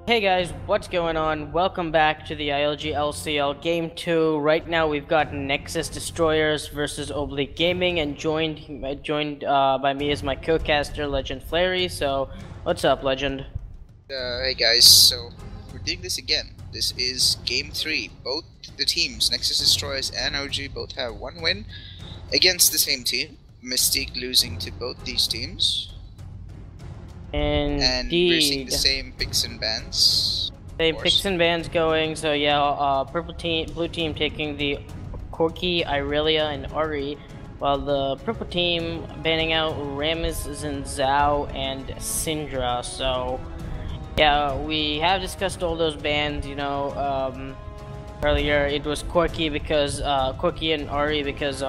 Hey guys, what's going on? Welcome back to the ILG LCL Game 2. Right now we've got Nexus Destroyers versus Oblique Gaming, and joined by me is my co-caster Legend Flary. So, what's up, Legend? Hey guys, so we're doing this again. This is game 3. Both the teams, Nexus Destroyers and OG, both have one win against the same team. Mystique losing to both these teams. And we're seeing the Indeed. same picks and bans. Of Same picks course. and bans going, so yeah, blue team taking the Corki, Irelia, and Ari, while the purple team banning out Rammus, Zhao, and Syndra. So, yeah, we have discussed all those bans, earlier. It was Corki and Ari because,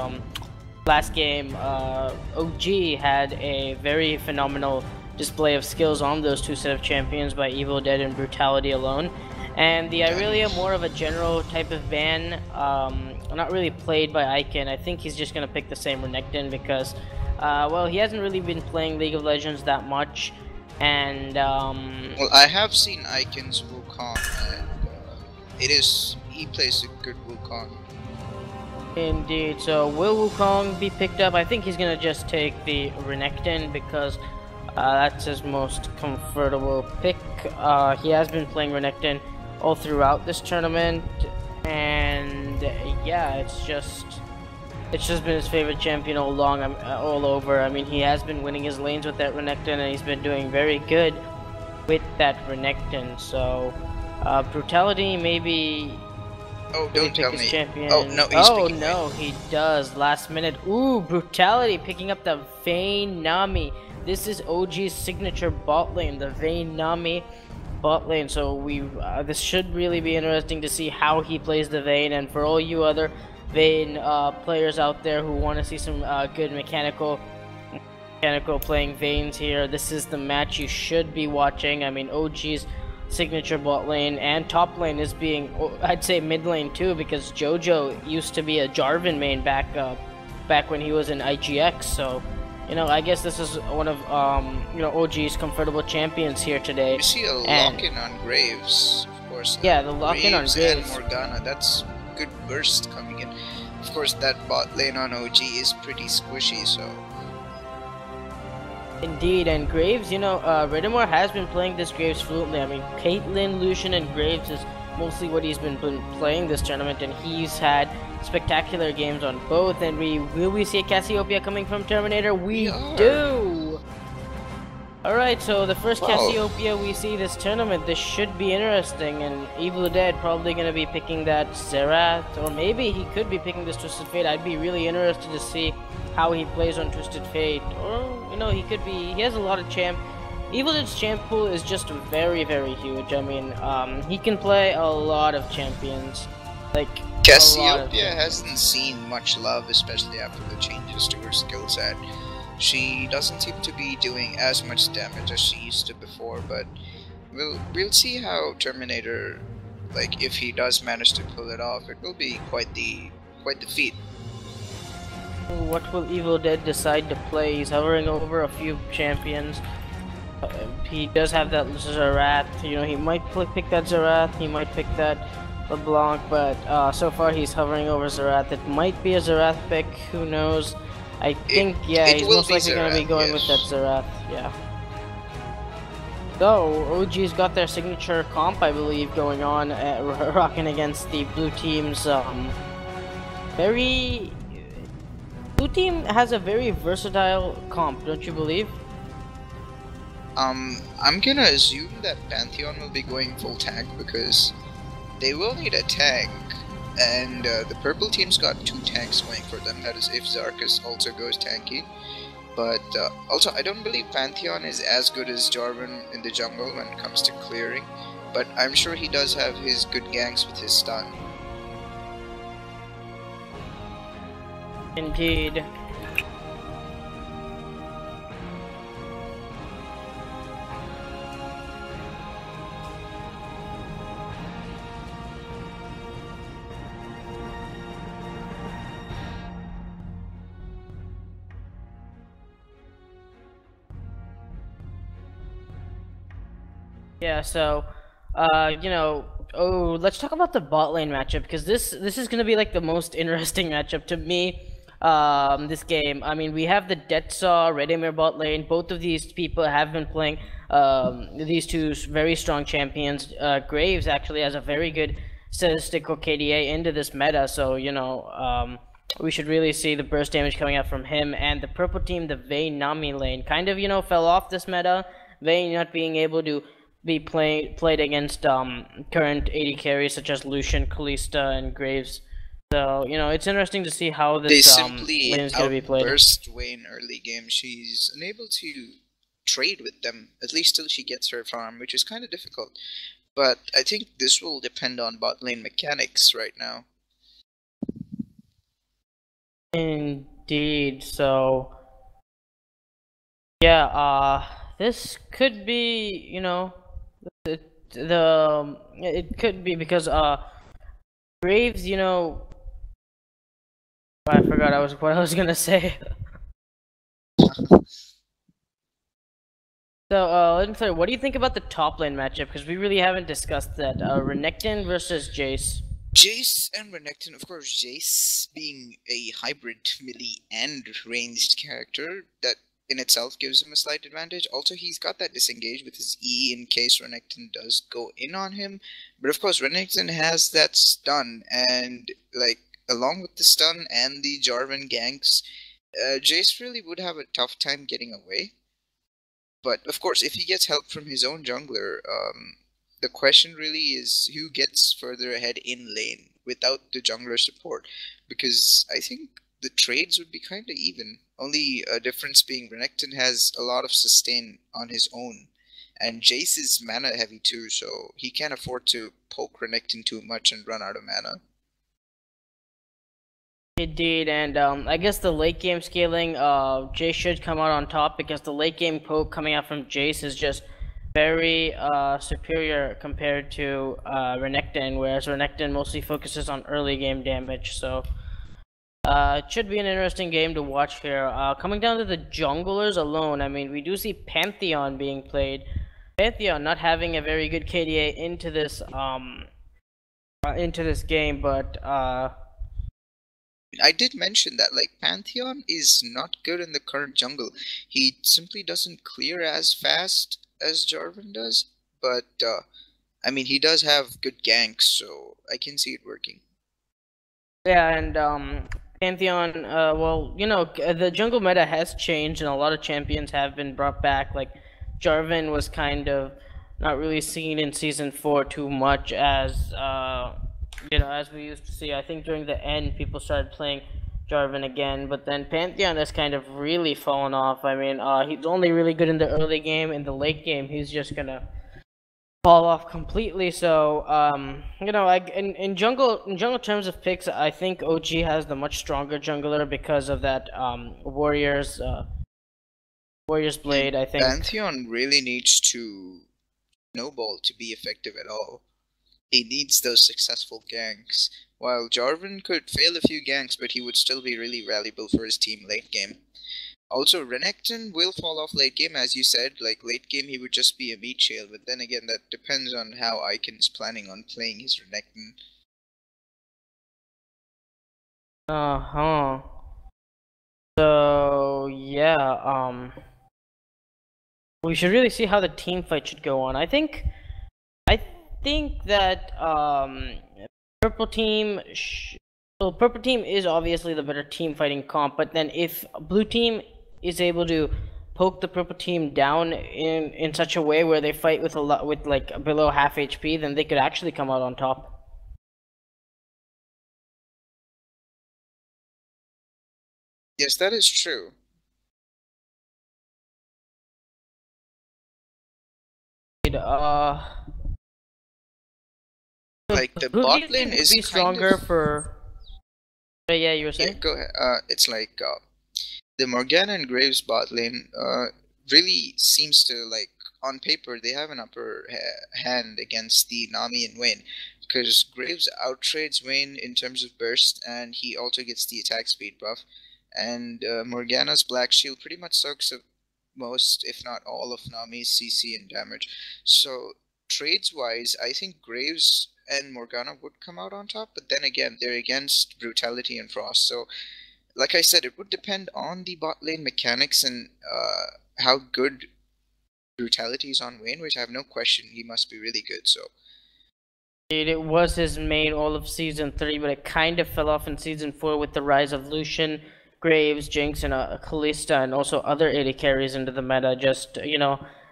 last game, OG had a very phenomenal display of skills on those two set of champions by Evil Dead and Brutality alone. And the Irelia, more of a general type of ban, not really played by Icon. I think he's just going to pick the same Renekton because, well, he hasn't really been playing League of Legends that much. And, Well, I have seen Icon's Wukong, and he plays a good Wukong. Indeed, so will Wukong be picked up? I think he's going to just take the Renekton because that's his most comfortable pick. He has been playing Renekton all throughout this tournament, and yeah, it's just been his favorite champion all over. I mean, he has been winning his lanes with that Renekton, and he's been doing very good with that Renekton. So, Brutality maybe. Oh, don't tell me. Champion. Oh, no, he's picking no, he does. Last minute. Ooh, Brutality picking up the Vayne Nami. This is OG's signature bot lane, the Vayne Nami bot lane. So this should really be interesting to see how he plays the Vayne. And for all you other Vayne players out there who want to see some good mechanical playing Vaynes here, this is the match you should be watching. I mean, OG's signature bot lane and top lane is being, I'd say mid lane too, because JoJo used to be a Jarvan main back when he was in IGX. So, I guess this is one of OG's comfortable champions here today. You see a lock-in on Graves, of course. Yeah, the lock-in on Graves and Morgana. That's good burst coming in. Of course, that bot lane on OG is pretty squishy, so. Indeed, and Graves, Riddermore has been playing this Graves fluently. I mean, Caitlyn, Lucian, and Graves is mostly what he's been playing this tournament, and he's had spectacular games on both. And will we see a Cassiopeia coming from Terminator? We do! Alright, so the first Cassiopeia we see this tournament, this should be interesting, and Evil Dead probably going to be picking that Xerath, or maybe he could be picking this Twisted Fate. I'd be really interested to see how he plays on Twisted Fate, or, he has a lot of Evil Dead's champ pool is just very, very huge. I mean, he can play a lot of champions, like, Cassiopeia hasn't seen much love, especially after the changes to her skill set. She doesn't seem to be doing as much damage as she used to before, but we'll see how Terminator, like, if he does manage to pull it off, it will be quite the feat. What will Evil Dead decide to play? He's hovering over a few champions. He does have that Xerath. He might pick that Xerath. He might pick that LeBlanc, but so far he's hovering over Xerath. It might be a Xerath pick. Who knows? I think, he's most likely going to be going with that Xerath. Yeah. So, OG's got their signature comp, I believe, going on, rocking against the blue team's Blue team has a very versatile comp, don't you believe? I'm gonna assume that Pantheon will be going full tank because they will need a tank, and the purple team's got 2 tanks going for them. That is if Zarkus also goes tanky. But also, I don't believe Pantheon is as good as Jarvan in the jungle when it comes to clearing, but I'm sure he does have his good ganks with his stun. Indeed. Yeah, so You know, oh, let's talk about the bot lane matchup because this is gonna be like the most interesting matchup to me. This game. I mean, we have the Detsaw, Redemir bot lane. Both of these people have been playing these two very strong champions. Graves actually has a very good statistical KDA into this meta, so you know, we should really see the burst damage coming out from him. And the purple team, the Vayne Nami lane, kind of fell off this meta. Vayne not being able to be played against current AD carries such as Lucian, Kalista, and Graves. So it's interesting to see how They this simply lane is going to be played. outburst Wayne early game. She's unable to trade with them, at least till she gets her farm, which is kind of difficult. But I think this will depend on bot lane mechanics right now. Indeed. So yeah, this could be it could be because Graves, I forgot what I was gonna say. So, let me tell you, what do you think about the top lane matchup? Because we really haven't discussed that. Renekton versus Jace. Jace and Renekton, of course, Jace being a hybrid melee and ranged character, that in itself gives him a slight advantage. Also, he's got that disengage with his E in case Renekton does go in on him. But of course, Renekton has that stun, and like along with the stun and the Jarvan ganks, Jace really would have a tough time getting away. But of course, if he gets help from his own jungler, the question really is who gets further ahead in lane without the jungler support. Because I think the trades would be kind of even. Only a difference being Renekton has a lot of sustain on his own. And Jace is mana heavy too, so he can't afford to poke Renekton too much and run out of mana. Indeed, and I guess the late game scaling, Jace should come out on top because the late game poke coming out from Jace is just very superior compared to Renekton, whereas Renekton mostly focuses on early game damage. So it should be an interesting game to watch here. Coming down to the junglers alone, I mean, we do see Pantheon being played. Pantheon not having a very good KDA into this game, but I did mention that, like, Pantheon is not good in the current jungle. He simply doesn't clear as fast as Jarvan does, but, I mean, he does have good ganks, so I can see it working. yeah, and Pantheon, well, the jungle meta has changed, and a lot of champions have been brought back. Like, Jarvan was kind of not really seen in Season 4 too much as as we used to see. I think during the end, people started playing Jarvan again, but then Pantheon has kind of really fallen off. I mean, he's only really good in the early game. In the late game, he's just gonna fall off completely. So, in jungle terms of picks, I think OG has the much stronger jungler because of that Warriors Blade. I think Pantheon really needs to snowball to be effective at all. He needs those successful ganks. While Jarvan could fail a few ganks, but he would still be really valuable for his team late game. Also, Renekton will fall off late game, as you said. Like, late game he would just be a meat shield, but then again, that depends on how Icon's planning on playing his Renekton. So yeah, we should really see how the team fight should go on. I think that purple team. Purple team is obviously the better team fighting comp, but then if blue team is able to poke the purple team down in such a way where they fight with like below half HP, then they could actually come out on top. Yes, that is true. Like, the bot lane is be stronger for. Yeah, you were saying. Yeah, go ahead. It's like the Morgana and Graves bot lane really seems to, like, on paper they have an upper hand against the Nami and Vayne, because Graves outtrades Vayne in terms of burst, and he also gets the attack speed buff, and Morgana's Black Shield pretty much soaks up most, if not all, of Nami's CC and damage. So trades-wise, I think Graves and Morgana would come out on top, but then again, they're against Brutality and Frost, so like I said, it would depend on the bot lane mechanics and how good Brutality is on Vayne, which I have no question he must be really good, so. It was his main all of Season 3, but it kind of fell off in Season 4 with the rise of Lucian, Graves, Jinx, and Kalista, and also other AD carries into the meta. Just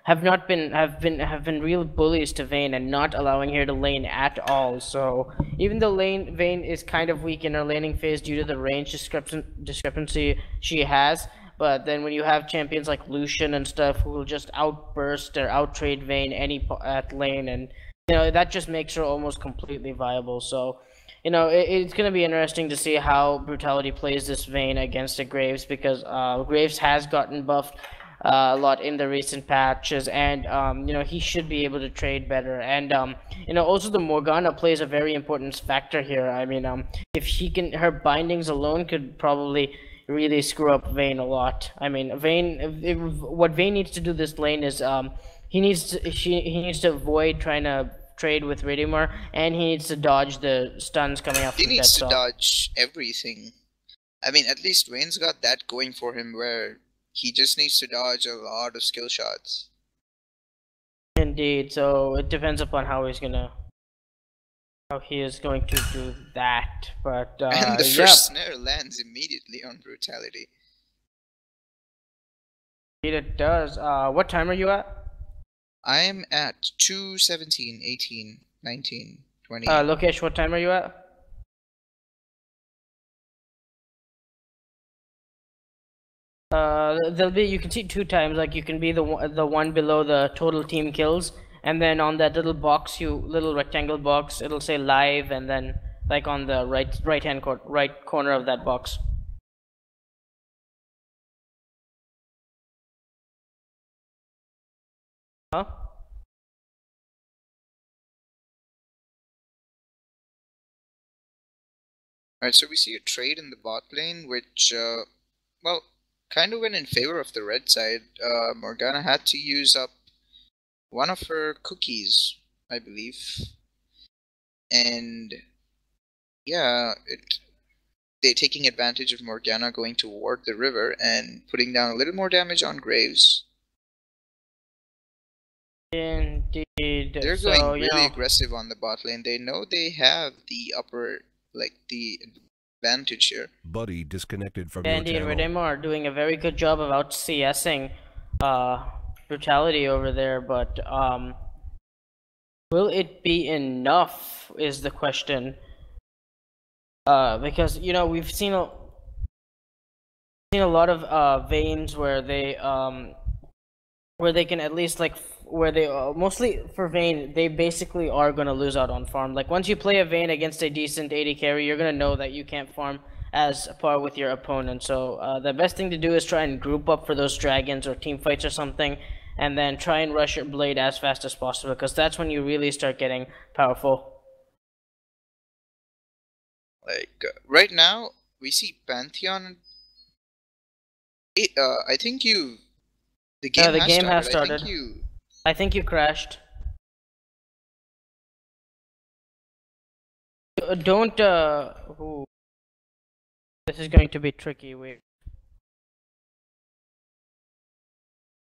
have been real bullies to Vayne and not allowing her to lane at all. So even though Vayne is kind of weak in her laning phase due to the range discrepancy she has, but then when you have champions like Lucian and stuff who will just outburst or outtrade Vayne at lane, and that just makes her almost completely viable. So it's going to be interesting to see how Brutality plays this Vayne against a Graves, because Graves has gotten buffed a lot in the recent patches, and he should be able to trade better. And also the Morgana plays a very important factor here. I mean, if her bindings alone could probably really screw up Vayne a lot. I mean, what Vayne needs to do this lane is he needs to avoid trying to trade with Ridimar, and he needs to dodge the stuns coming up. He needs to dodge everything. I mean, at least Vayne's got that going for him, where he just needs to dodge a lot of skill shots. Indeed, so it depends upon how he is going to do that. But and the first snare lands immediately on Brutality. Indeed it does. What time are you at? I am at 2, 17, 18, 19, 20. Lokesh, what time are you at? You can see 2 times, like you can be the one below the total team kills, and then on that little rectangle box, it'll say live, and then like on the right corner of that box. Huh? Alright, so we see a trade in the bot lane, which, well, kind of went in favor of the red side. Morgana had to use up one of her cookies, I believe. And, yeah, they're taking advantage of Morgana going toward the river and putting down a little more damage on Graves. Indeed. They're going really aggressive on the bot lane. They know they have the the advantage here. Buddy disconnected from your Indeed, channel. Ridimar are doing a very good job of out CSing Brutality over there, but will it be enough is the question. Because we've seen a lot of Vaynes where they can at least mostly for Vayne, they basically are gonna lose out on farm. Like once you play a Vayne against a decent AD carry, you're gonna know that you can't farm as par with your opponent. So the best thing to do is try and group up for those dragons or team fights or something, and then try and rush your blade as fast as possible, because that's when you really start getting powerful. Like right now, we see Pantheon. I think the game has started. I think you crashed. Don't ooh. This is going to be tricky. Wait.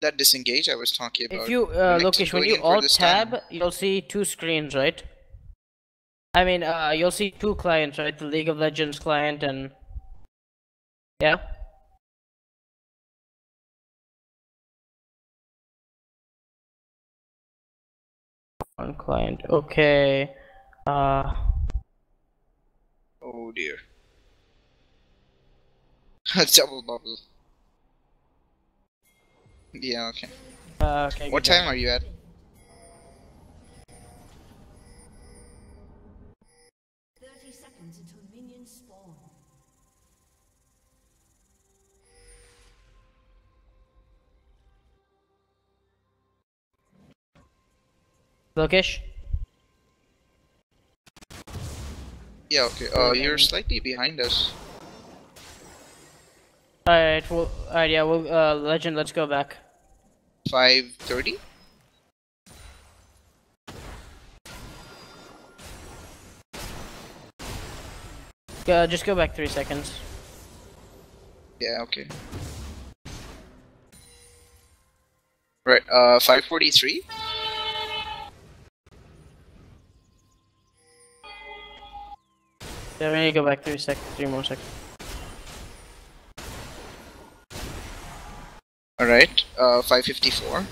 That disengage I was talking about. If you Lokesh, when you alt tab, you'll see 2 screens, right? I mean, you'll see 2 clients, right? The League of Legends client and yeah. One client. Okay. Oh dear. Double bubble. Yeah. Okay. Okay. What time are you at? Until minions spawn. Lokesh? Yeah, okay. You're slightly behind us. Alright, well, yeah, Legend, let's go back. 5:30? Just go back 3 seconds. Yeah, okay. Right, 543? Yeah, we need to go back 3 more seconds. Alright, 554.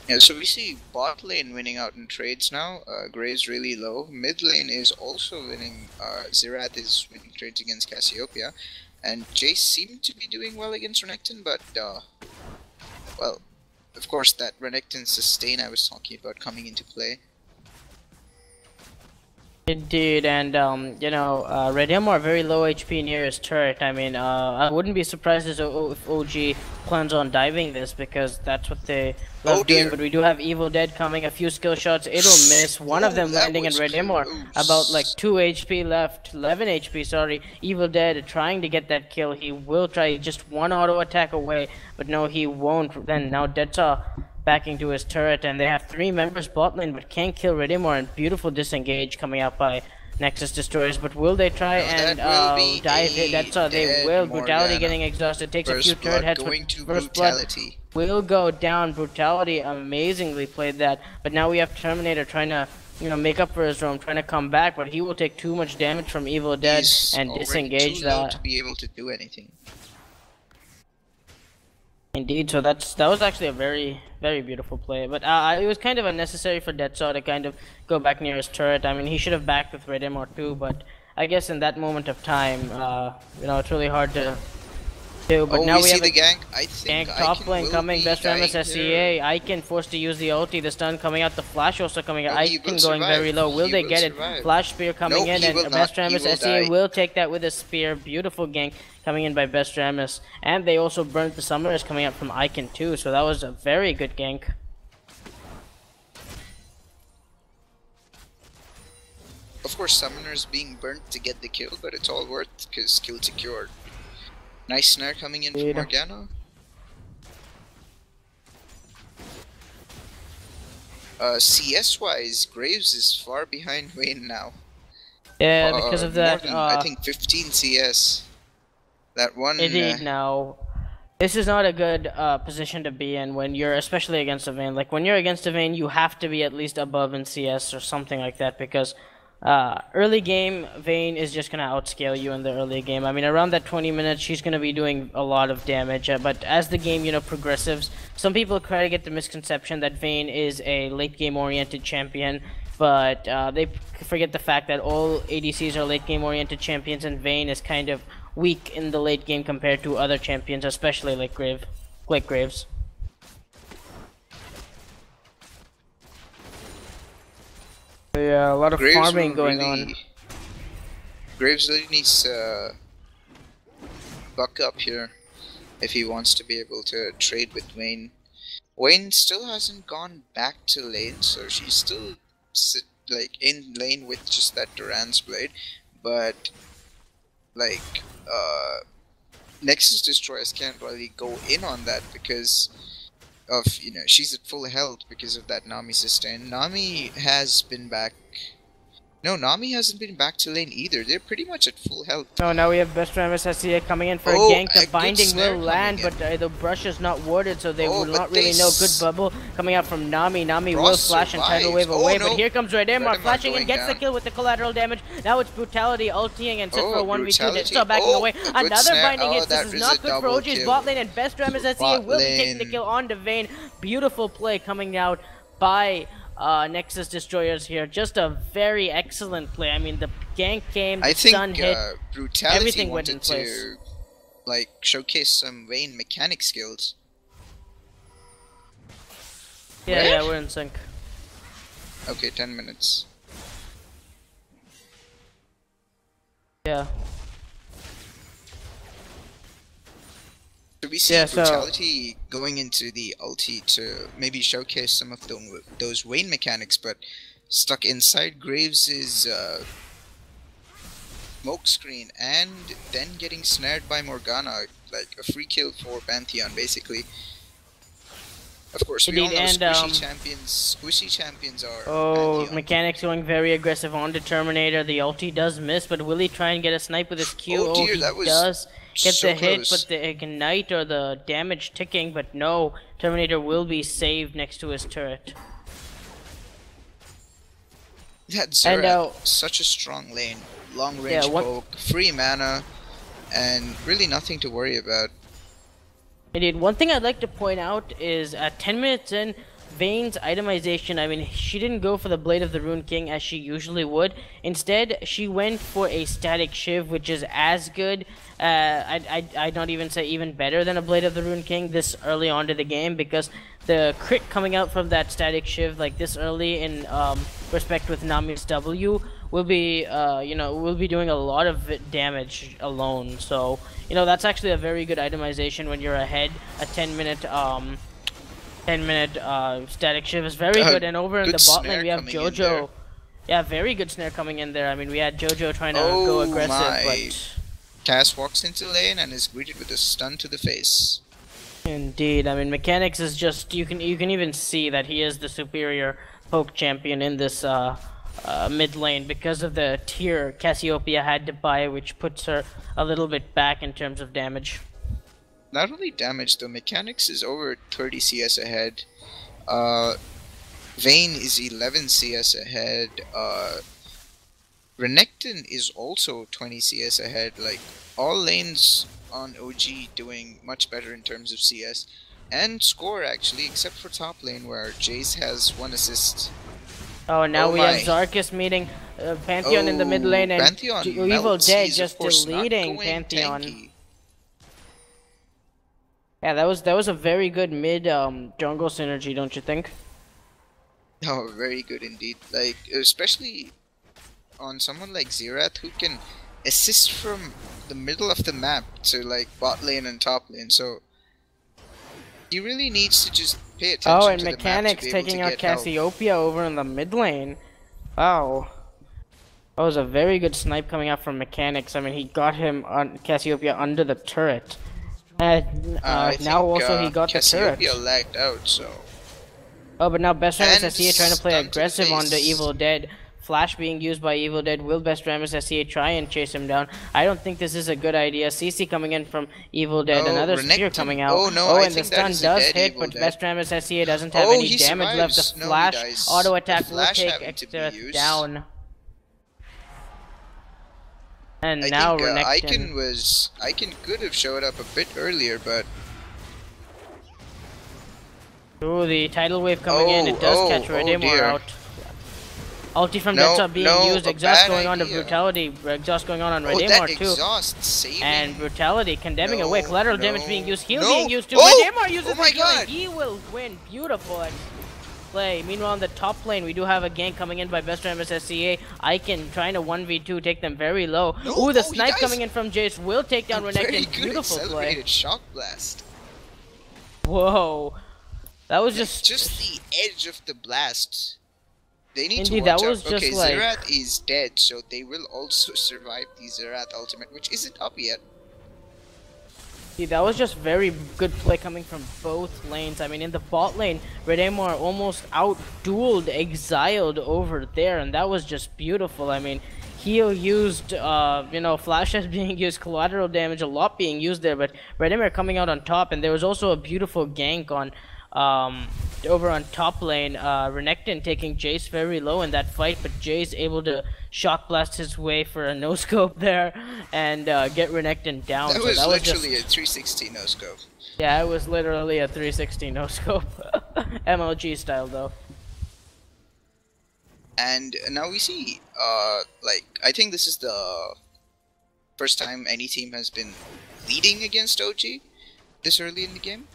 Yeah, so we see bot lane winning out in trades now. Gray's really low. Mid lane is also winning. Zerath is winning trades against Cassiopeia. And Jace seemed to be doing well against Renekton, but, well, of course that Renekton sustain I was talking about coming into play. Indeed, and you know, Redim are very low HP near his turret. I mean, I wouldn't be surprised if OG plans on diving this because that's what they love doing. But we do have Evil Dead coming, a few skill shots, it'll miss. One of them landing in Redim or about like 2 HP left, 11 HP, sorry. Evil Dead trying to get that kill. He will try, just one auto attack away, but no, he won't. Then now Deadsaw backing to his turret, and they have 3 members bot lane but can't kill Redimor, and beautiful disengage coming out by Nexus Destroyers. But will they try and dive it? That's all they will. Brutality getting exhausted, takes a few turret heads, but first blood will go down. Brutality amazingly played that, but now we have Terminator trying to, you know, make up for his roam, trying to come back, but he will take too much damage from Evil Dead and disengage that. To be able to do anything. Indeed, so that was actually a very beautiful play, but it was kind of unnecessary for Deadsaw to kind of go back near his turret. I mean, he should have backed with Redim or 2, but I guess in that moment of time, you know, it's really hard to do. But now we have the gank. I think gank top lane coming. Best Ramus SCA. Icon forced to use the ulti. The stun coming out. The flash also coming out. Icon going very low. Will they get it? Flash spear coming in, and Best Ramus SCA will take that with a spear. Beautiful gank coming in by Best Ramus, and they also burnt the summoners coming out from Icon too. So that was a very good gank. Of course, summoners being burnt to get the kill, but it's all worth because kill secured. Nice snare coming in from Morgana. CS wise, Graves is far behind Vayne now. Yeah, because of that. Than, I think 15 CS. That one. Indeed, now. This is not a good position to be in when you're, especially against a Vayne. Like when you're against a Vayne, you have to be at least above in CS or something like that, because early game, Vayne is just gonna outscale you in the early game. I mean, around that 20 minutes, she's gonna be doing a lot of damage. But as the game, you know, progresses, some people try to get the misconception that Vayne is a late game oriented champion, but they forget the fact that all ADCs are late game oriented champions, and Vayne is kind of weak in the late game compared to other champions, especially like Graves. Yeah, a lot of Graves farming going on. Graves really needs to buck up here if he wants to be able to trade with Vayne. Vayne still hasn't gone back to lane, so she's still like in lane with just that Duran's blade, but like Nexus Destroyers can't really go in on that because of, you know, she's at full health because of that Nami sustain. Nami has been back. No, Nami hasn't been back to lane either. They're pretty much at full health. Oh, now we have Best Ramus SCA coming in for a gank. The binding will land, but the brush is not warded, so they will not really know. Good bubble coming out from Nami. Nami will flash and tidal wave away, but here comes Redemar flashing and gets the kill with the collateral damage. Now it's Brutality ulting and sits for a 1v2. It's still backing away. Another binding hit. This is not good for OG's bot lane, and Best Ramus SCA will be taking the kill on to Vayne. Beautiful play coming out by Nexus Destroyers here. Just a very excellent play. I mean, the gank came, the stun hit, Brutality everything went in wanted place. to like showcase some Vayne mechanic skills. Yeah, we're in sync. Okay, 10 minutes. Yeah. So we see Brutality going into the ulti to maybe showcase some of those Vayne mechanics, but stuck inside Graves' smoke screen and then getting snared by Morgana, like a free kill for Pantheon basically. Of course, we all Indeed, know and, squishy champions are Oh, Pantheon. Mechanics going very aggressive on the Terminator. The ulti does miss, but will he try and get a snipe with his Q? Oh dear, he that was does get so the hit, close. but the ignite or the damage ticking, but no, Terminator will be saved next to his turret. That Zerat, such a strong lane. Long range poke, free mana, and really nothing to worry about. Indeed, one thing I'd like to point out is at 10 minutes in, Vayne's itemization, I mean, she didn't go for the Blade of the Rune King as she usually would. Instead, she went for a Static Shiv, which is as good, I'd not even say even better than a Blade of the Rune King this early on to the game, because the crit coming out from that Static Shiv like this early in respect with Nami's W will be, will be doing a lot of damage alone. So, that's actually a very good itemization when you're ahead. A 10-minute Static Shiv is very good. And over in the bot lane we have Jojo. Yeah, very good snare coming in there. I mean, we had Jojo trying to go aggressive, but Cass walks into lane and is greeted with a stun to the face. Indeed, I mean, Mechanics is just, you can even see that he is the superior poke champion in this mid lane because of the tier Cassiopeia had to buy, which puts her a little bit back in terms of damage. Not only damage though, Mechanics is over 30 CS ahead. Vayne is 11 CS ahead. Renekton is also 20 CS ahead. Like, all lanes on OG doing much better in terms of CS and score actually, except for top lane where Jace has 1 assist. Oh, now we have Zarkus meeting Pantheon in the mid lane, and Pantheon Evil Dead just course, deleting Pantheon. Tanky. Yeah, that was a very good mid jungle synergy, don't you think? Oh, very good indeed. Like, especially on someone like Zerat who can assist from the middle of the map to like bot lane and top lane. So he really needs to just pay attention. Oh, and to Mechanics the map to taking out Cassiopeia over in the mid lane. Wow. That was a very good snipe coming out from Mechanics. I mean, he got him on Cassiopeia under the turret. And now also he got the turret. Cassiopeia lagged out, so. Oh, but now Best Ramus SCA trying to play aggressive on the Evil Dead. Flash being used by Evil Dead. Will Best Ramus SCA try and chase him down? I don't think this is a good idea. CC coming in from Evil Dead. Another spear coming out. Oh, no, and the stun does hit, but Best Ramus SCA doesn't have any damage left. The Flash auto attack will take Extra down. And now Renekton. Icon could have showed up a bit earlier, but. Ooh, the tidal wave coming in. It does catch Redemar out. Ulti from Detsa being used. Exhaust going on to Brutality. Exhaust going on Redemar too. And Brutality condemning away. Collateral damage being used. Heal being used too. Redemar uses the heal and he will win. Beautiful play. Meanwhile, on the top lane, we do have a gank coming in by Best Ramus SCA. Icon trying to 1v2, take them very low. Ooh, the snipe coming in from Jace will take down Renekton. Beautiful play. Shock blast. Whoa. That was just the edge of the blast. They need Indeed, to watch that was out. just Okay, like... Zerat is dead, so they will also survive the Zerat ultimate, which isn't up yet. See, that was just very good play coming from both lanes. I mean, in the bot lane, Redemar almost out-dueled Exiled over there, and that was just beautiful. I mean, heal used, flashes being used, collateral damage, a lot being used there, but Redemar coming out on top, and there was also a beautiful gank on over on top lane. Renekton taking Jace very low in that fight, but Jace able to shock blast his way for a no-scope there and get Renekton down. That was literally a 360 no-scope. Yeah, it was literally a 360 no-scope. MLG style though. And now we see, I think this is the first time any team has been leading against OG this early in the game.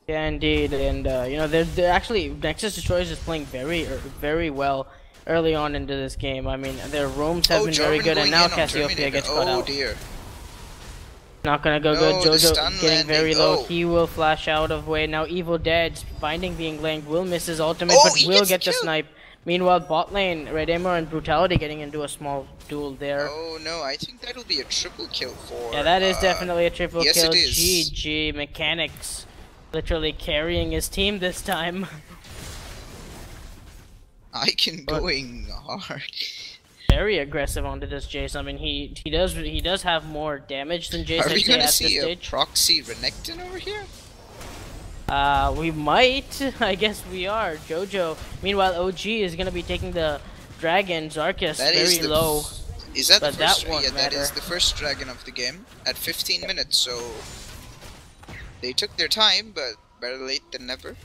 Yeah, indeed, and they're actually Nexus Destroyers is playing very well early on into this game. I mean, their roams have been very good, and now Cassiopeia gets caught out. Oh dear. Not gonna go good. Jojo getting very low. He will flash out of way. Now Evil Dead's binding being blanked will miss his ultimate, but will get the snipe. Meanwhile, bot lane, Redemar and Brutality getting into a small duel there. Oh no, I think that'll be a triple kill for... Yeah, that is definitely a triple kill. It is. GG, Mechanics. Literally carrying his team this time. Icon going hard. Very aggressive onto this Jace. I mean, he does have more damage than Jace. Are we gonna see a stage. proxy Renekton over here? We might. I guess we are. Jojo. Meanwhile, OG is gonna be taking the dragon. Zarkus very low. Is that the first? That won't yeah, that matter. is the first dragon of the game at 15 minutes. So they took their time, but better late than never.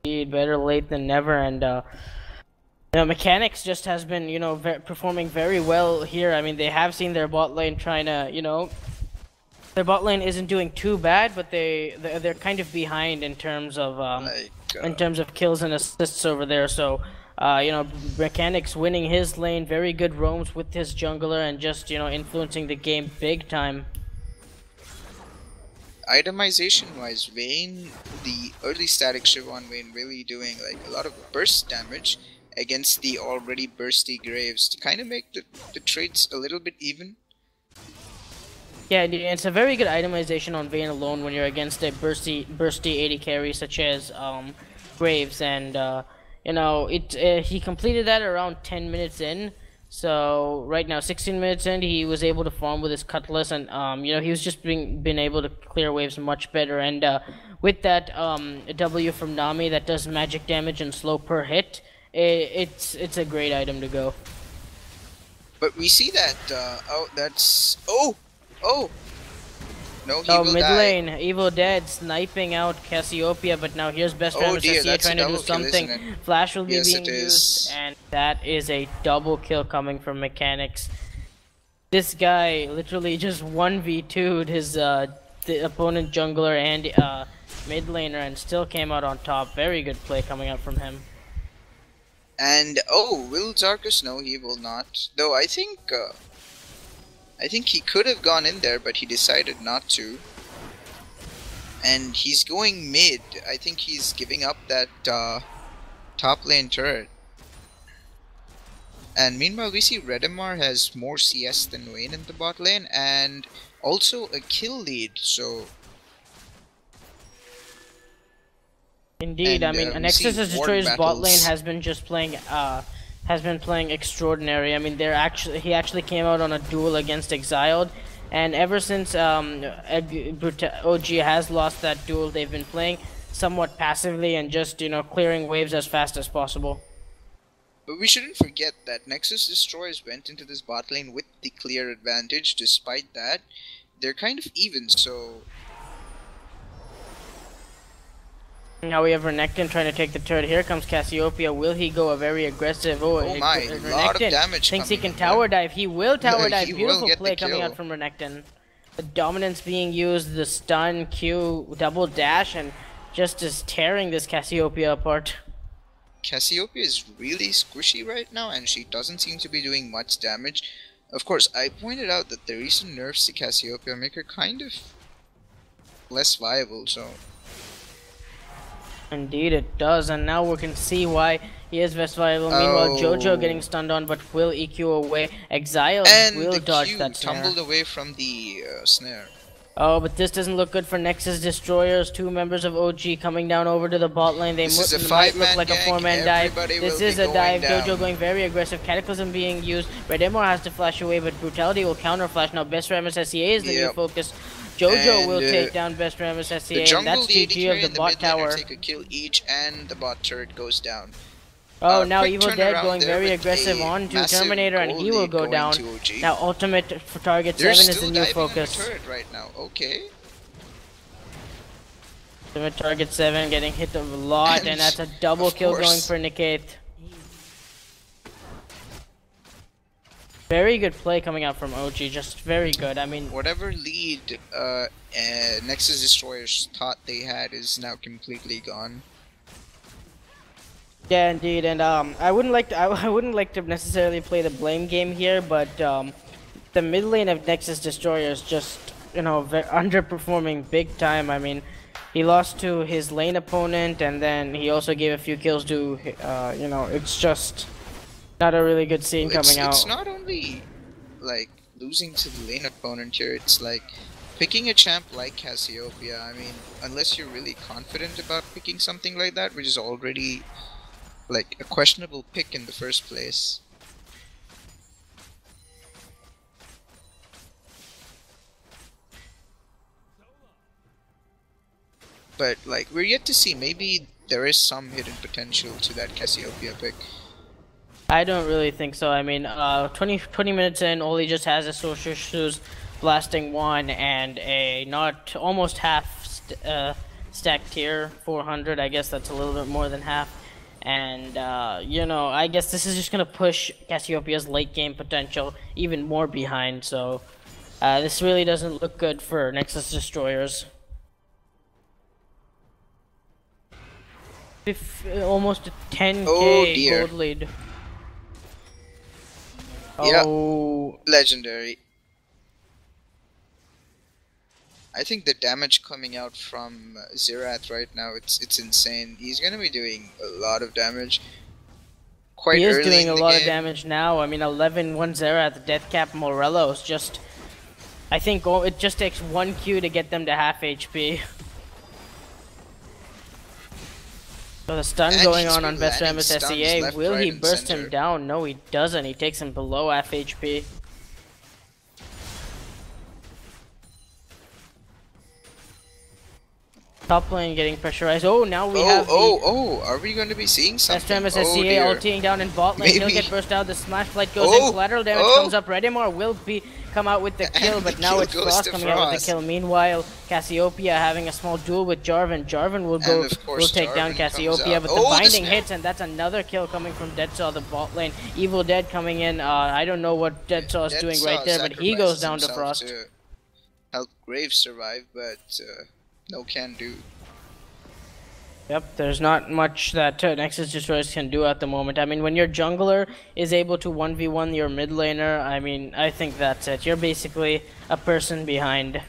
Indeed, better late than never. And Mechanics just has been, performing very well here. I mean, they have seen their bot lane trying to, their bot lane isn't doing too bad, but they're kind of behind in terms of kills and assists over there. So, Mechanics winning his lane, very good roams with his jungler, and just influencing the game big time. Itemization wise, Vayne, the early static Shiv on Vayne really doing like a lot of burst damage against the already bursty Graves to kind of make the trades a little bit even. Yeah, it's a very good itemization on Vayne alone when you're against a bursty AD carry such as Graves, and he completed that around 10 minutes in. So right now, 16 minutes in, he was able to farm with his Cutlass, and he was just been able to clear waves much better. And with that W from Nami that does magic damage and slow per hit, it's a great item to go. But we see that no, he will mid die. lane, Evil Dead sniping out Cassiopeia, but now here's Best Ramus SCA trying to do something. Flash will be being used, and that is a double kill coming from Mechanics. This guy literally just 1v2'd his the opponent jungler and mid laner, and still came out on top. Very good play coming out from him. And will Zarkus? No, he will not. Though I think he could have gone in there, but he decided not to. And he's going mid. I think he's giving up that top lane turret. And meanwhile, we see Redemar has more CS than Vayne in the bot lane, and also a kill lead. So indeed, I mean, Nexus Destroyer's bot lane has been just playing extraordinary. I mean, he actually came out on a duel against Exiled, and ever since OG has lost that duel, they've been playing somewhat passively and just clearing waves as fast as possible. But we shouldn't forget that Nexus Destroyers went into this bot lane with the clear advantage. Despite that, they're kind of even, so... Now we have Renekton trying to take the turret. Here comes Cassiopeia. Will he go a very aggressive... Oh my, a lot of damage thinks he can in tower there. dive. He will tower dive. He Beautiful will play coming out from Renekton. The dominance being used, the stun, Q, double dash, and just is tearing this Cassiopeia apart. Cassiopeia is really squishy right now, and she doesn't seem to be doing much damage. Of course, I pointed out that the recent nerfs to Cassiopeia make her kind of less viable, so... Indeed it does, and now we can see why he is less viable. Meanwhile, Jojo getting stunned on, but will EQ away. Exile will dodge that snare. Tumbled away from the snare. Oh, but this doesn't look good for Nexus Destroyers. Two members of OG coming down over to the bot lane. They might look like a four-man dive. This is a dive. Jojo going very aggressive. Cataclysm being used. Redemar has to flash away, but Brutality will counter flash. Now Best Ramus SCA is the new focus. Jojo will take down Best Ramus SCA, and that's GG of the bot tower. Take a kill each, and the bot turret goes down. Oh, now Evil Dead going very aggressive on to Terminator, and he will go down. Now Ultimate for Target 7 is the new focus. Turret right now. Okay. Ultimate Target 7 getting hit a lot, and that's a double kill going for Niket. Very good play coming out from OG, just very good. I mean, whatever lead Nexus Destroyers thought they had is now completely gone. Yeah, indeed, and I wouldn't like to necessarily play the blame game here, but the mid lane of Nexus Destroyers just underperforming big time. I mean, he lost to his lane opponent, and then he also gave a few kills to it's just not a really good scene coming out. It's not only like losing to the lane opponent here, it's like picking a champ like Cassiopeia, I mean, unless you're really confident about picking something like that, which is already like a questionable pick in the first place. But like, we're yet to see, maybe there is some hidden potential to that Cassiopeia pick. I don't really think so. I mean, 20 minutes in, Oli just has a social shoes blasting one and a not almost half stack tier 400. I guess that's a little bit more than half. And you know, I guess this is just gonna push Cassiopeia's late game potential even more behind. So this really doesn't look good for Nexus Destroyers. Almost a 10k gold lead. Yeah, oh, legendary. I think the damage coming out from Xerath right now, it's insane. He's gonna be doing a lot of damage. Quite he is early doing in a the lot game. of damage now. I mean, 11-1 Xerath, Deathcap Morello's just... I think it just takes 1 Q to get them to half HP. So the stun And going he's on been Best landing MS stuns SEA. left, Will right, he and burst center. him down? No, he doesn't. He takes him below half HP. Top lane getting pressurized. Oh, now we have are we going to be seeing Best something? MS Oh SEA dear. ulting down in bot lane. He'll Maybe. get burst out. The smash flight goes Oh, in. Collateral damage oh. comes up. Redimar will come out with the kill, And but the now kill it's goes Frost to coming out with the Frost. kill. Meanwhile, Cassiopeia having a small duel with Jarvan. Jarvan will And of course take down Jarvan Cassiopeia, comes but out. the Oh, the binding snap. hits, and that's another kill coming from Deadsaw, the bot lane. Evil Dead coming in. I don't know what Deadsaw is doing right there, but he goes down to sacrifices Frost. himself to help Graves survive, but no can do. Yep, there's not much that Nexus Destroyers can do at the moment. I mean, when your jungler is able to 1v1 your mid laner, I mean, I think that's it. You're basically a person behind.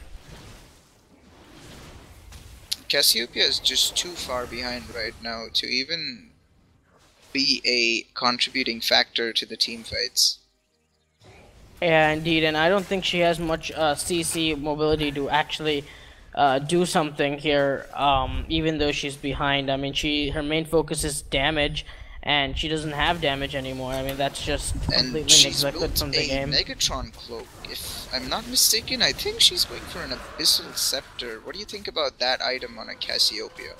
Cassiopeia is just too far behind right now to even be a contributing factor to the team fights. Yeah, indeed, and I don't think she has much CC mobility to actually do something here, even though she's behind. I mean, her main focus is damage, and she doesn't have damage anymore. I mean, that's just completely And she's neglected built from the a game. Megatron cloak. If I'm not mistaken, I think she's going for an Abyssal Scepter. What do you think about that item on a Cassiopeia?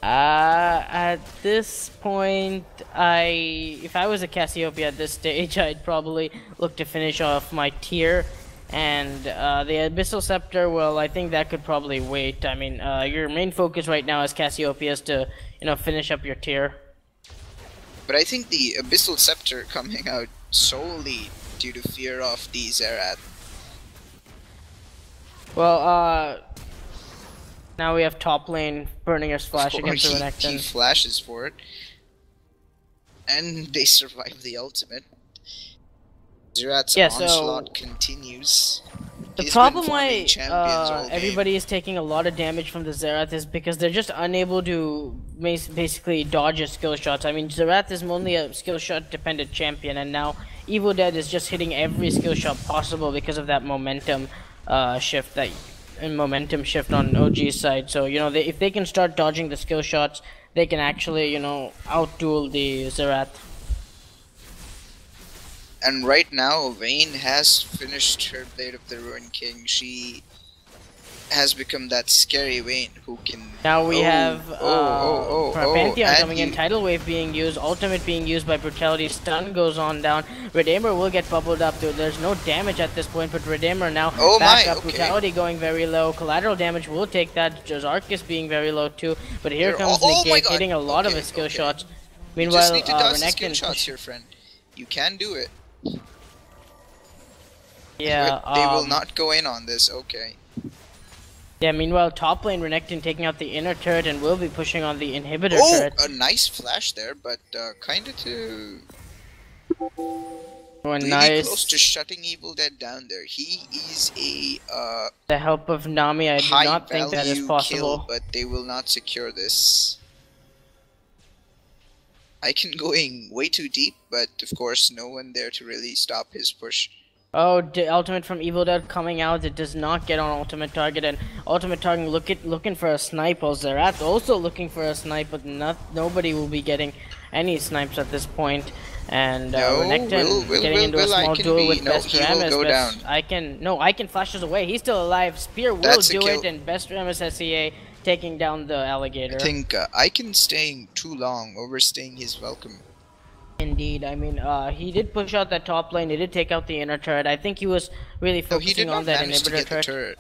At this point, if I was a Cassiopeia at this stage, I'd probably look to finish off my tier. And the Abyssal Scepter, well, I think that could probably wait. I mean, your main focus right now as Cassiopeia is to, finish up your tier. But I think the Abyssal Scepter coming out solely due to fear of the Xerath. Well, now we have top lane burning his flash against the He Renekton. flashes for it. And they survive the ultimate. Xerath's onslaught continues. The He's problem been why farming champions all game. everybody is taking a lot of damage from the Xerath is because they're just unable to basically dodge his skill shots. I mean, Xerath is only a skill shot dependent champion, and now Evil Dead is just hitting every skill shot possible because of that momentum shift on OG's side. So if they can start dodging the skill shots, they can actually outduel the Xerath. And right now, Vayne has finished her Blade of the Ruined King. She has become that scary Vayne who can... Now we have Pantheon coming in, you... Tidal Wave being used, Ultimate being used by Brutality, Stun goes on down, Redeemer will get bubbled up, dude. There's no damage at this point, but Redeemer now back up, Brutality going very low, Collateral damage will take that, Jazarkus being very low too, but here comes Negate hitting a lot of his skill shots. Meanwhile, you just need to dodge the skill Renekton shots here, friend. You can do it. Yeah, they will not go in on this, okay. Yeah, meanwhile, top lane Renekton taking out the inner turret and will be pushing on the inhibitor turret. A nice flash there, but kinda to... really nice. Close to shutting Evil Dead down there. He is a the help of Nami, I do not think that is possible. Kill, but they will not secure this. Icon going way too deep, but of course no one there to really stop his push. Oh, ultimate from Evil Dead coming out. It does not get on ultimate target, and ultimate target looking for a snipe. While Zerat's also looking for a snipe, but nobody will be getting any snipes at this point. And No, Renekton getting into a small duel with Best he will Ramus. go down. Icon flashes away. He's still alive. Spear will That's do it, and Best Ramus SCA taking down the alligator. I think Icon staying too long, overstaying his welcome. Indeed, I mean, he did push out that top lane. He did take out the inner turret. I think he was really focusing on that inhibitor turret.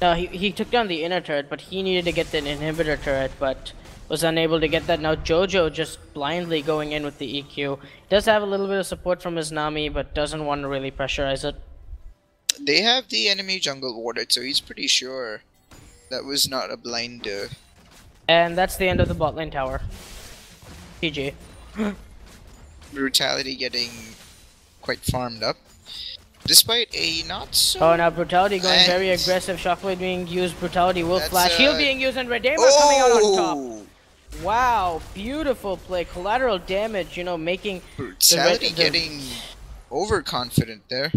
No, he took down the inner turret, but he needed to get the inhibitor turret, but was unable to get that. Now Jojo just blindly going in with the EQ. Does have a little bit of support from his Nami, but doesn't want to really pressurize it. They have the enemy jungle warded, so he's pretty sure that was not a blind. And that's the end of the bot lane tower. GG. Brutality getting quite farmed up, despite a not so. Oh, now Brutality going very aggressive. Shockwave being used. Brutality will flash. Heal being used, and Redeemer coming out on top. Wow, beautiful play. Collateral damage, you know, making Brutality getting overconfident there.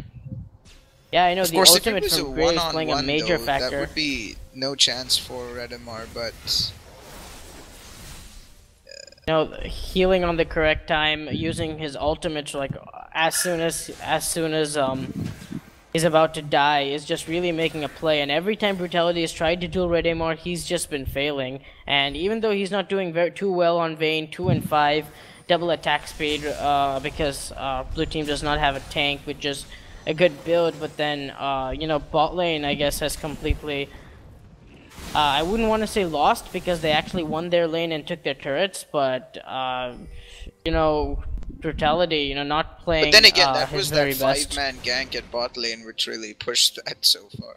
Yeah, I know. Of the course, ultimate if it was from Gray is playing a major though, factor. That would be no chance for Redemar, but. No, healing on the correct time, using his ultimate like as soon as he's about to die is just really making a play. And every time Brutality has tried to duel Redemar, he's just been failing. And even though he's not doing too well on Vayne, 2 and 5, double attack speed because blue team does not have a tank, which is a good build. But then you know, bot lane I guess has completely. I wouldn't want to say lost because they actually won their lane and took their turrets, but you know, Brutality, you know, not playing. But then again, that his was very that best. 5-man gank at bot lane which really pushed that so far.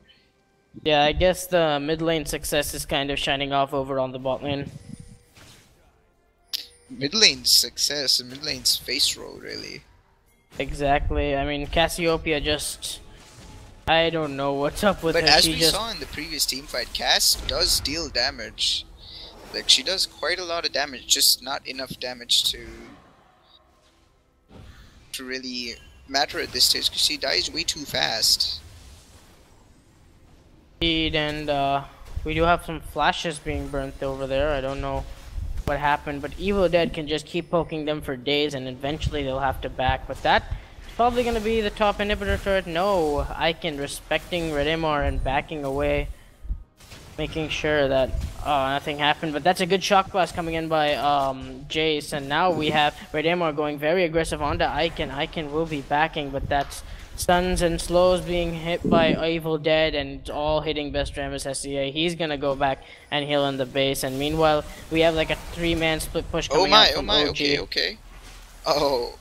Yeah, I guess the mid lane success is kind of shining off over on the bot lane. Mid lane's success, and mid lane's face roll really. Exactly. I mean, Cassiopeia just. I don't know what's up with her. But as we saw in the previous team fight, Cass does deal damage. Like, she does quite a lot of damage, just not enough damage to really matter at this stage, because she dies way too fast. Indeed, and we do have some flashes being burnt over there. I don't know what happened, but Evil Dead can just keep poking them for days, and eventually they'll have to back. But that probably gonna be the top inhibitor turret. No, Icon respecting Redemar and backing away, making sure that nothing happened. But that's a good shock blast coming in by Jace, and now we have Redemar going very aggressive onto Icon. Icon will be backing, but that's stuns and slows being hit by Evil Dead, and it's all hitting Best Ramus SCA. He's gonna go back and heal in the base, and meanwhile we have like a 3-man split push coming out from OG. Okay. Oh.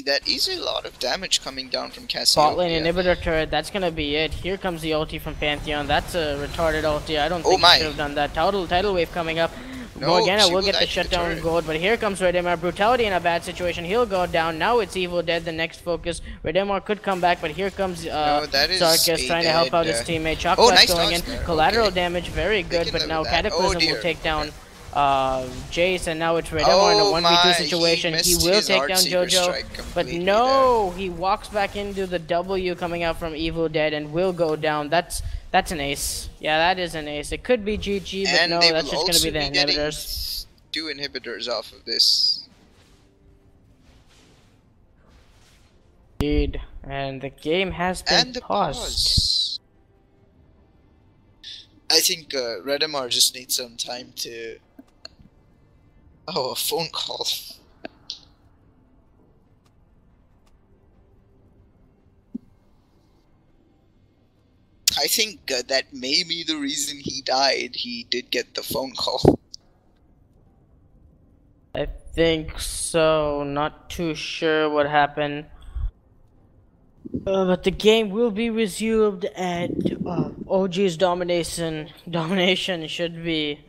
That is a lot of damage coming down from Cassiopeia. Bot lane inhibitor turret, that's gonna be it. Here comes the ulti from Pantheon. That's a retarded ulti. I don't think he should have done that. Tidal wave coming up. No, Morgana will get the shutdown gold, but here comes Redemar. Brutality in a bad situation. He'll go down. Now it's Evil Dead, the next focus. Redemar could come back, but here comes Zarkus trying to help out his teammate. Shock blast going in. Collateral damage, very good, but now Cataclysm will take down Jace, and now it's Redemar in a 1v2 situation. He will take down Jojo, but no, he walks back into the W coming out from Evil Dead and will go down. That's an ace. Yeah, that is an ace. It could be GG, but no, that's just gonna be the inhibitors. 2 inhibitors off of this. Indeed, and the game has been paused. I think Redemar just needs some time to. Oh, a phone call. I think that may be the reason he died. He did get the phone call. I think so. Not too sure what happened. But the game will be resumed, and OG's domination should be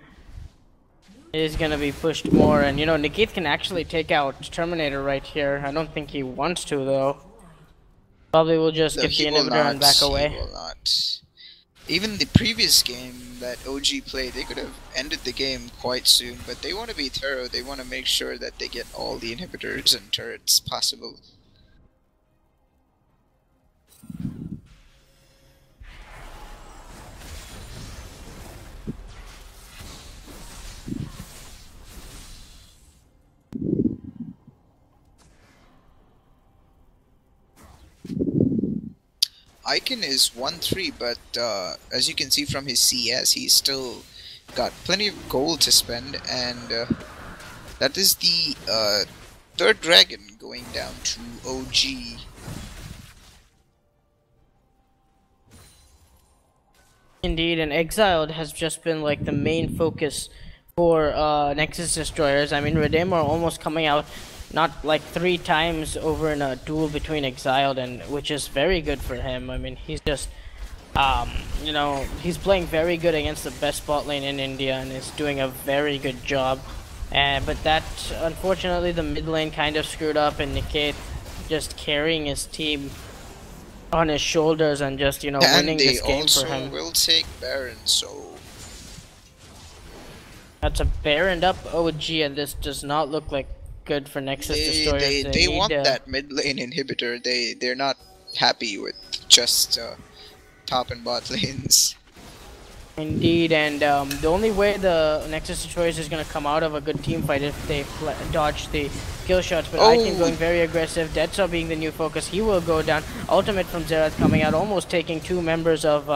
is gonna be pushed more. And you know, Nikith can actually take out Terminator right here. I don't think he wants to though. Probably will just get the inhibitor and back away. He will not. Even the previous game that OG played, they could have ended the game quite soon, but they want to be thorough. They want to make sure that they get all the inhibitors and turrets possible. Icon is 1-3, but as you can see from his CS, he's still got plenty of gold to spend, and that is the third dragon going down to OG. Indeed, and Exiled has just been like the main focus for Nexus Destroyers. I mean, Redeemer almost coming out not like 3 times over in a duel between Exiled, and which is very good for him. I mean, he's just you know, he's playing very good against the best bot lane in India and is doing a very good job. But that, unfortunately, the mid lane kind of screwed up, and Niket just carrying his team on his shoulders and just, you know, winning this game for him. And they also will take Baron, so that's a Baroned up OG, and this does not look like good for Nexus Destroyers. They want that mid lane inhibitor. They're not happy with just top and bot lanes. Indeed, and the only way the Nexus Destroyers is going to come out of a good team fight if they dodge the kill shots. But Icon going very aggressive. Deadsaw being the new focus. He will go down. Ultimate from Xerath coming out, almost taking 2 members of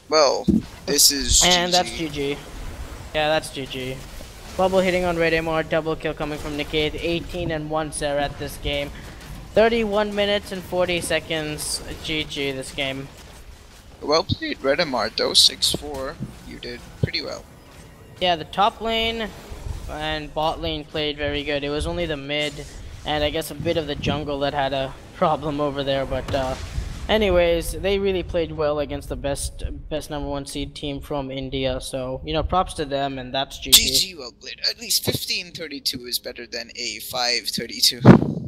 well, this is and GG. that's GG. Yeah, that's GG. Bubble hitting on Redemar, double kill coming from Nikkei. 18-1 Xerath this game. 31 minutes and 40 seconds. GG this game. Well played, Redemar, though. 6-4. You did pretty well. Yeah, the top lane and bot lane played very good. It was only the mid and I guess a bit of the jungle that had a problem over there. But anyways, they really played well against the best #1 seed team from India. So, you know, props to them, and that's GG. GG, well played. At least 15-32 is better than a 5-32.